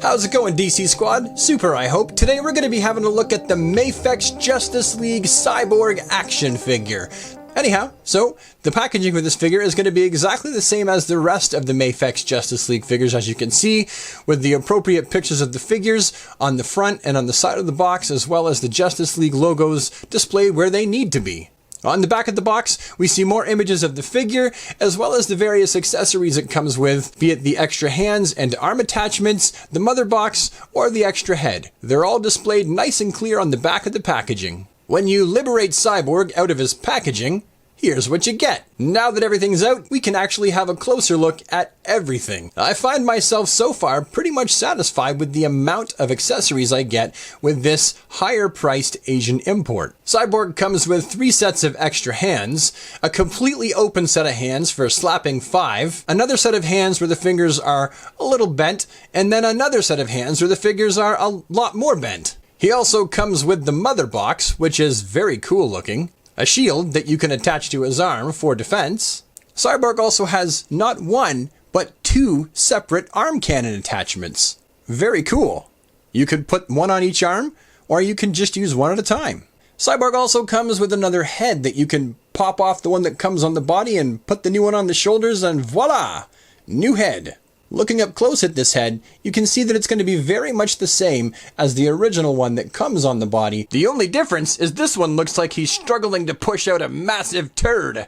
How's it going, DC Squad? Super, I hope. Today we're going to be having a look at the MAFEX Justice League Cyborg action figure. Anyhow, so the packaging for this figure is going to be exactly the same as the rest of the MAFEX Justice League figures, as you can see, with the appropriate pictures of the figures on the front and on the side of the box, as well as the Justice League logos displayed where they need to be. On the back of the box, we see more images of the figure, as well as the various accessories it comes with, be it the extra hands and arm attachments, the mother box, or the extra head. They're all displayed nice and clear on the back of the packaging. When you liberate Cyborg out of his packaging, here's what you get. Now that everything's out, we can actually have a closer look at everything. I find myself so far pretty much satisfied with the amount of accessories I get with this higher priced Asian import. Cyborg comes with 3 sets of extra hands, a completely open set of hands for slapping 5, another set of hands where the fingers are a little bent, and then another set of hands where the fingers are a lot more bent. He also comes with the mother box, which is very cool looking, a shield that you can attach to his arm for defense. Cyborg also has not 1, but 2 separate arm cannon attachments. Very cool. You could put 1 on each arm, or you can just use 1 at a time. Cyborg also comes with another head that you can pop off the one that comes on the body and put the new one on the shoulders, and voila! New head. Looking up close at this head, you can see that it's going to be very much the same as the original one that comes on the body. The only difference is this one looks like he's struggling to push out a massive turd.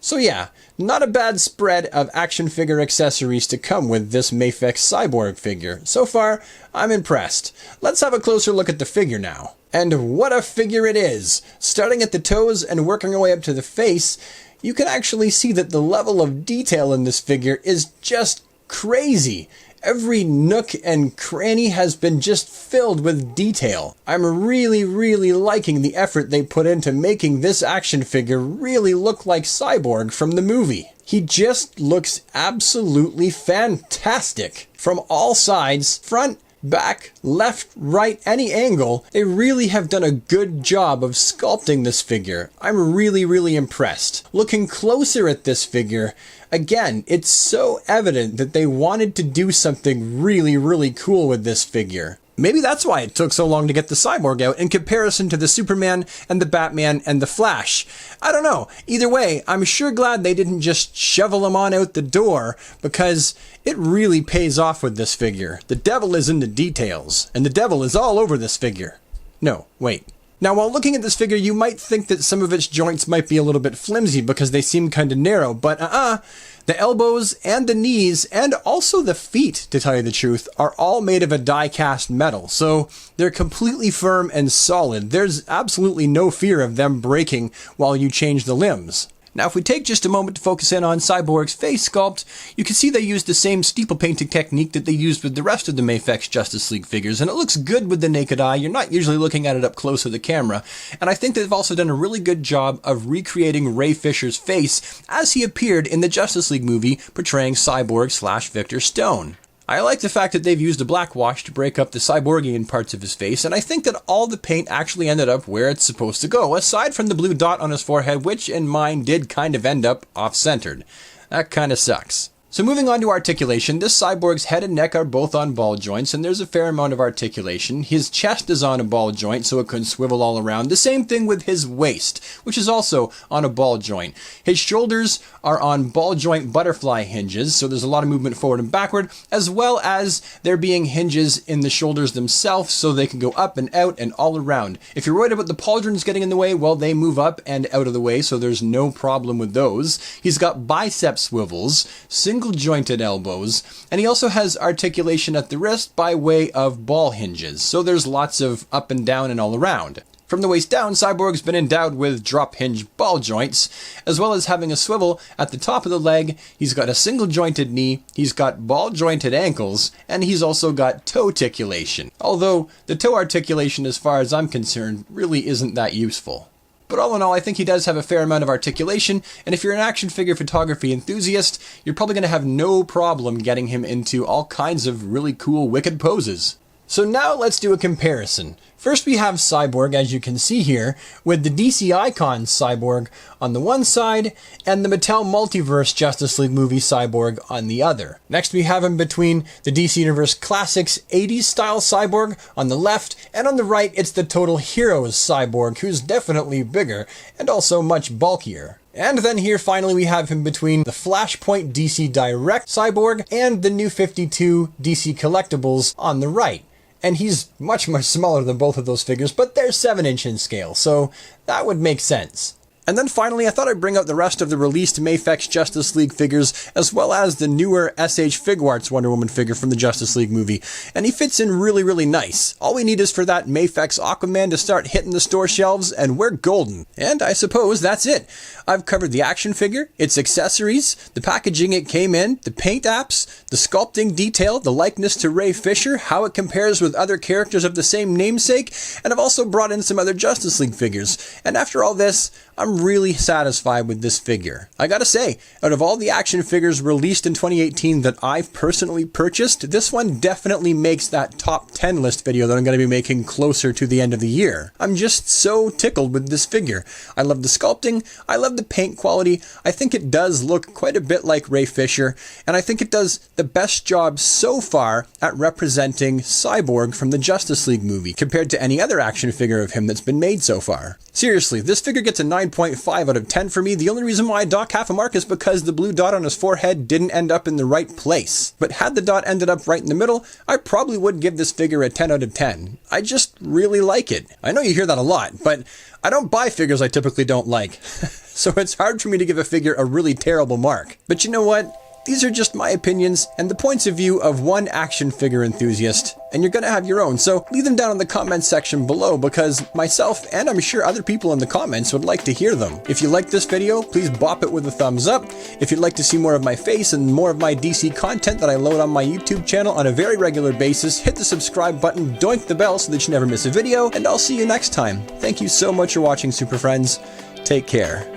So yeah, not a bad spread of action figure accessories to come with this MAFEX Cyborg figure. So far, I'm impressed. Let's have a closer look at the figure now. And what a figure it is! Starting at the toes and working our way up to the face, you can actually see that the level of detail in this figure is just crazy. Every nook and cranny has been just filled with detail. I'm really liking the effort they put into making this action figure really look like Cyborg from the movie. He just looks absolutely fantastic. From all sides, front, back, left, right, any angle, they really have done a good job of sculpting this figure. I'm really impressed. Looking closer at this figure, again, it's so evident that they wanted to do something really cool with this figure. Maybe that's why it took so long to get the Cyborg out in comparison to the Superman and the Batman and the Flash. I don't know. Either way, I'm sure glad they didn't just shovel him on out the door, because it really pays off with this figure. The devil is in the details, and the devil is all over this figure. No, wait. Now, while looking at this figure, you might think that some of its joints might be a little bit flimsy because they seem kind of narrow, but the elbows and the knees and also the feet, to tell you the truth, are all made of a die-cast metal, so they're completely firm and solid. There's absolutely no fear of them breaking while you change the limbs. Now, if we take just a moment to focus in on Cyborg's face sculpt, you can see they used the same steeple painting technique that they used with the rest of the MAFEX Justice League figures, and it looks good with the naked eye. You're not usually looking at it up close with the camera, and I think they've also done a really good job of recreating Ray Fisher's face as he appeared in the Justice League movie portraying Cyborg/Victor Stone. I like the fact that they've used a black wash to break up the Cyborgian parts of his face, and I think that all the paint actually ended up where it's supposed to go, aside from the blue dot on his forehead, which in mine did kind of end up off-centered. That kind of sucks. So moving on to articulation, this Cyborg's head and neck are both on ball joints, and there's a fair amount of articulation. His chest is on a ball joint, so it can swivel all around. The same thing with his waist, which is also on a ball joint. His shoulders are on ball joint butterfly hinges, so there's a lot of movement forward and backward, as well as there being hinges in the shoulders themselves, so they can go up and out and all around. If you're worried about the pauldrons getting in the way, well, they move up and out of the way, so there's no problem with those. He's got bicep swivels, single jointed elbows, and he also has articulation at the wrist by way of ball hinges, so there's lots of up and down and all around. From the waist down, Cyborg's been endowed with drop hinge ball joints, as well as having a swivel at the top of the leg. He's got a single jointed knee, he's got ball jointed ankles, and he's also got toe articulation. Although the toe articulation, as far as I'm concerned, really isn't that useful. But all in all, I think he does have a fair amount of articulation, and if you're an action figure photography enthusiast, you're probably going to have no problem getting him into all kinds of really cool, wicked poses. So now let's do a comparison. First we have Cyborg, as you can see here, with the DC Icon Cyborg on the one side and the Mattel Multiverse Justice League movie Cyborg on the other. Next we have him between the DC Universe Classics 80s style Cyborg on the left, and on the right it's the Total Heroes Cyborg, who's definitely bigger and also much bulkier. And then here finally we have him between the Flashpoint DC Direct Cyborg and the New 52 DC Collectibles on the right. And he's much smaller than both of those figures, but they're 7-inch in scale, so that would make sense. And then finally, I thought I'd bring out the rest of the released MAFEX Justice League figures, as well as the newer SH Figuarts Wonder Woman figure from the Justice League movie. And he fits in really nice. All we need is for that MAFEX Aquaman to start hitting the store shelves, and we're golden. And I suppose that's it. I've covered the action figure, its accessories, the packaging it came in, the paint apps, the sculpting detail, the likeness to Ray Fisher, how it compares with other characters of the same namesake, and I've also brought in some other Justice League figures. And after all this, I'm really satisfied with this figure. I gotta say, out of all the action figures released in 2018 that I've personally purchased, this one definitely makes that top 10 list video that I'm gonna be making closer to the end of the year. I'm just so tickled with this figure. I love the sculpting, I love the paint quality, I think it does look quite a bit like Ray Fisher, and I think it does the best job so far at representing Cyborg from the Justice League movie, compared to any other action figure of him that's been made so far. Seriously, this figure gets a 9.5 out of 10 for me. The only reason why I dock half a mark is because the blue dot on his forehead didn't end up in the right place. But had the dot ended up right in the middle, I probably would give this figure a 10 out of 10. I just really like it. I know you hear that a lot, but I don't buy figures I typically don't like. So it's hard for me to give a figure a really terrible mark. But you know what? These are just my opinions and the points of view of one action figure enthusiast, and you're gonna have your own, so leave them down in the comments section below, because myself and I'm sure other people in the comments would like to hear them. If you liked this video, please bop it with a thumbs up. If you'd like to see more of my face and more of my DC content that I load on my YouTube channel on a very regular basis, hit the subscribe button, doink the bell so that you never miss a video, and I'll see you next time. Thank you so much for watching, Super Friends. Take care.